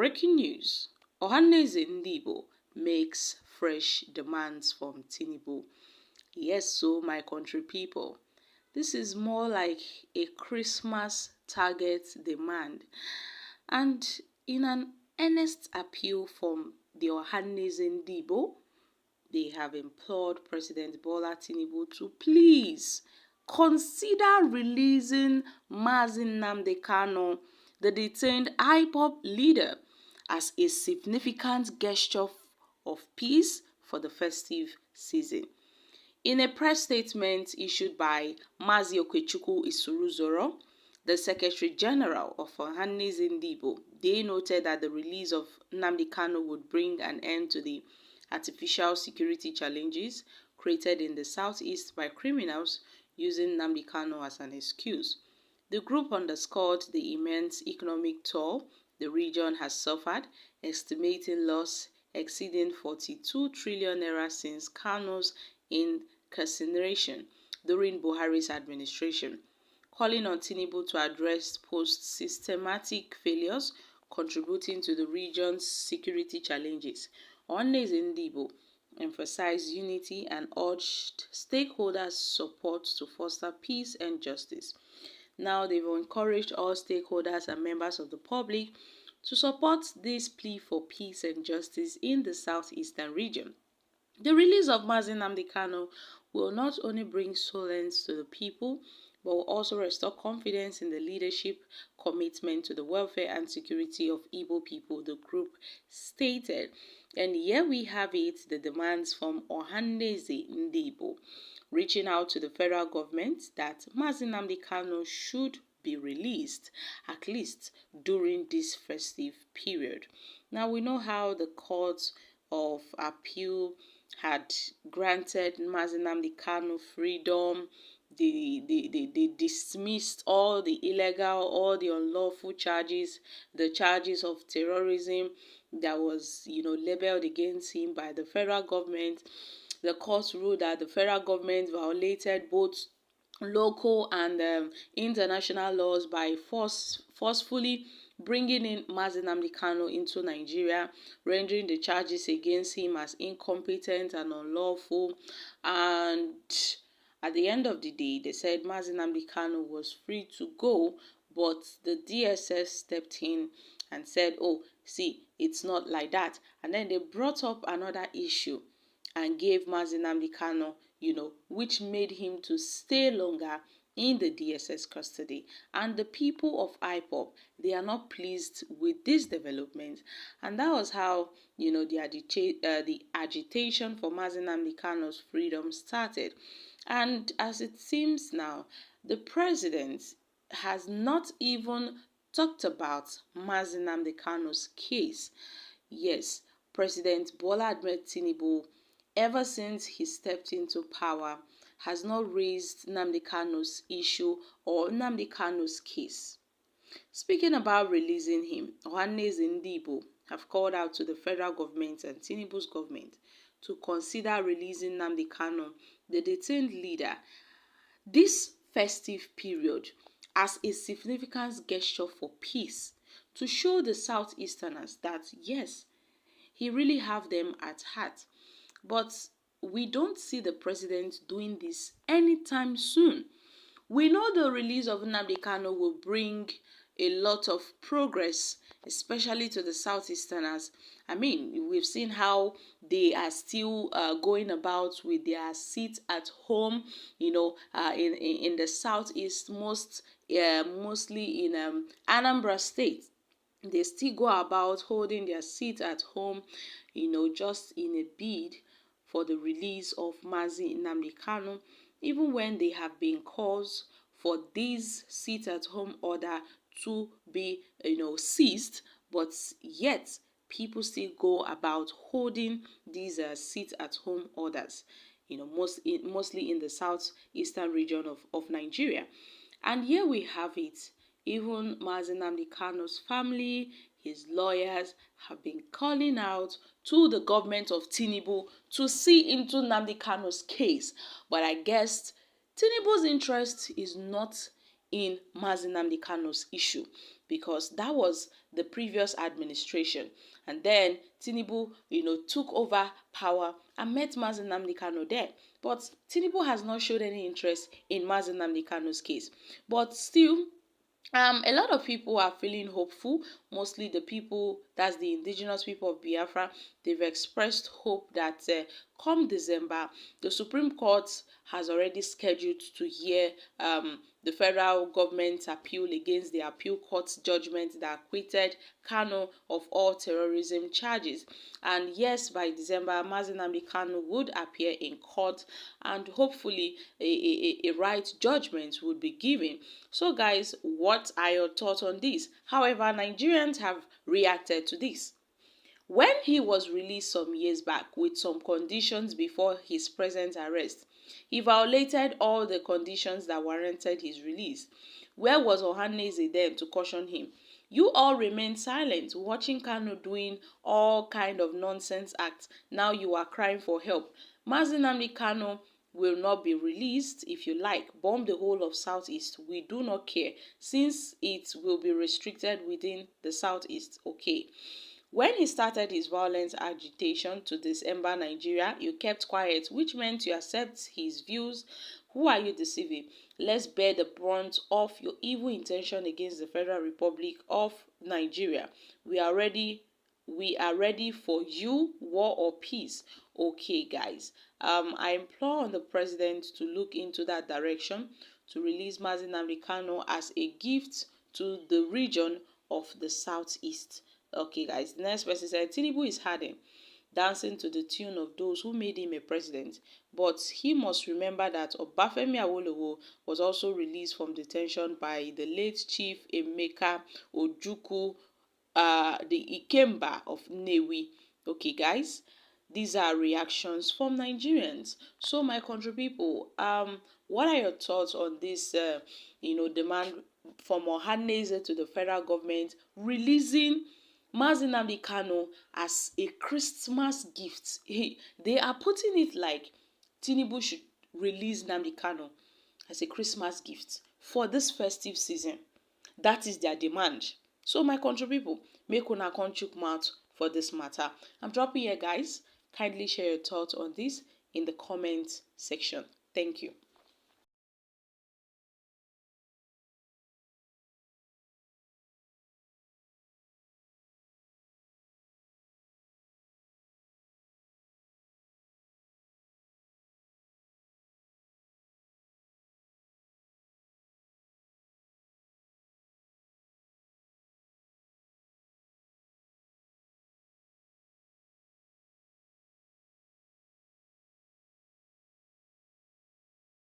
Breaking news. Ohanaze Ndigbo makes fresh demands from Tinubu. Yes, so my country people, this is more like a Christmas target demand. And in an earnest appeal from the Ohanaze Ndigbo, they have implored President Bola Tinubu to please consider releasing Nnamdi Kanu, the detained IPOB leader, as a significant gesture of peace for the festive season. In a press statement issued by Mazi Okechukwu Isuruzoro, the Secretary General of Ohanaze Ndigbo, they noted that the release of Nnamdi Kanu would bring an end to the artificial security challenges created in the southeast by criminals using Nnamdi Kanu as an excuse. The group underscored the immense economic toll the region has suffered, estimating loss exceeding 42 trillion naira since Kanu's incarceration during Buhari's administration, calling on Tinubu to address post-systematic failures contributing to the region's security challenges. Ohanaze Ndigbo emphasized unity and urged stakeholders' support to foster peace and justice. Now, they've encouraged all stakeholders and members of the public to support this plea for peace and justice in the southeastern region. The release of Nnamdi Kanu will not only bring solace to the people, but will also restore confidence in the leadership commitment to the welfare and security of Igbo people, the group stated. And here we have it, the demands from Ohanaze Ndigbo, reaching out to the federal government that Nnamdi Kanu should be released, at least during this festive period. Now, we know how the Court of Appeal had granted Nnamdi Kanu freedom. They dismissed all the illegal, all the unlawful charges, the charges of terrorism that was, labeled against him by the federal government. The court ruled that the federal government violated both local and international laws by forcefully bringing in Nnamdi Kanu into Nigeria, rendering the charges against him as incompetent and unlawful. And at the end of the day, they said Nnamdi Kanu was free to go, but the DSS stepped in and said, oh, see, it's not like that. And then they brought up another issue and gave Nnamdi Kanu, which made him to stay longer in the DSS custody. And the people of IPOB, they are not pleased with this development. And that was how, the agitation for Nnamdi Kanu's freedom started. And as it seems now, the president has not even talked about Nnamdi Kanu's case. Yes, President Bola Ahmed Tinubu, ever since he stepped into power, has not raised Nnamdi Kanu's issue or Nnamdi Kanu's case. Speaking about releasing him, Ohanaze Ndigbo have called out to the federal government and Tinubu's government to consider releasing Nnamdi Kanu, the detained leader, this festive period as a significant gesture for peace, to show the Southeasterners that, yes, he really have them at heart. But we don't see the president doing this anytime soon. We know the release of Nnamdi Kanu will bring a lot of progress, especially to the Southeasterners. I mean, we've seen how they are still going about with their seats at home, in the Southeast, mostly in Anambra State. They still go about holding their seat at home, just in a bid for the release of Nnamdi Kanu, even when they have been calls for this seat at home order to be, ceased, but yet people still go about holding these seat at home orders, mostly in the southeastern region of Nigeria. And here we have it. Even Nnamdi Kanu's family, his lawyers have been calling out to the government of Tinubu to see into Nnamdi Kanu's case. But I guess Tinubu's interest is not in Nnamdi Kanu's issue, because that was the previous administration. And then Tinubu, took over power and met Nnamdi Kanu there. But Tinubu has not showed any interest in Nnamdi Kanu's case. But still, a lot of people are feeling hopeful, mostly the people, that's the indigenous people of Biafra. They've expressed hope that come December, the Supreme Court has already scheduled to hear the federal government's appeal against the appeal court's judgment that acquitted Kanu of all terrorism charges. And yes, by December, Nnamdi Kanu would appear in court, and hopefully a right judgment would be given. So guys, what are your thoughts on this? However, Nigerians have reacted to this. When he was released some years back with some conditions before his present arrest, he violated all the conditions that warranted his release. Where was Ohanaze then to caution him? You all remained silent, watching Kanu doing all kind of nonsense acts. Now you are crying for help. Nnamdi Kanu will not be released. If you like, bomb the whole of Southeast. We do not care, since it will be restricted within the Southeast. Okay. When he started his violent agitation to dismember Nigeria, you kept quiet, which meant you accept his views. Who are you deceiving? Let's bear the brunt of your evil intention against the Federal Republic of Nigeria. We are ready for you, war or peace. Okay, guys. I implore on the president to look into that direction, to release Nnamdi Kanu as a gift to the region of the Southeast. Okay, guys. The next person said Tinubu is hardened, dancing to the tune of those who made him a president. But he must remember that Obafemi Awolowo was also released from detention by the late Chief Emeka Ojukwu, the Ikemba of Nnewi. Okay, guys. These are reactions from Nigerians. So, my country people, what are your thoughts on this, demand from Ohanaze to the federal government releasing Nnamdi Kanu as a Christmas gift? They are putting it like Tinubu should release Nnamdi Kanu as a Christmas gift for this festive season. That is their demand. So, my country people, make una come chook mouth for this matter. I'm dropping here, guys. Kindly share your thoughts on this in the comment section. Thank you.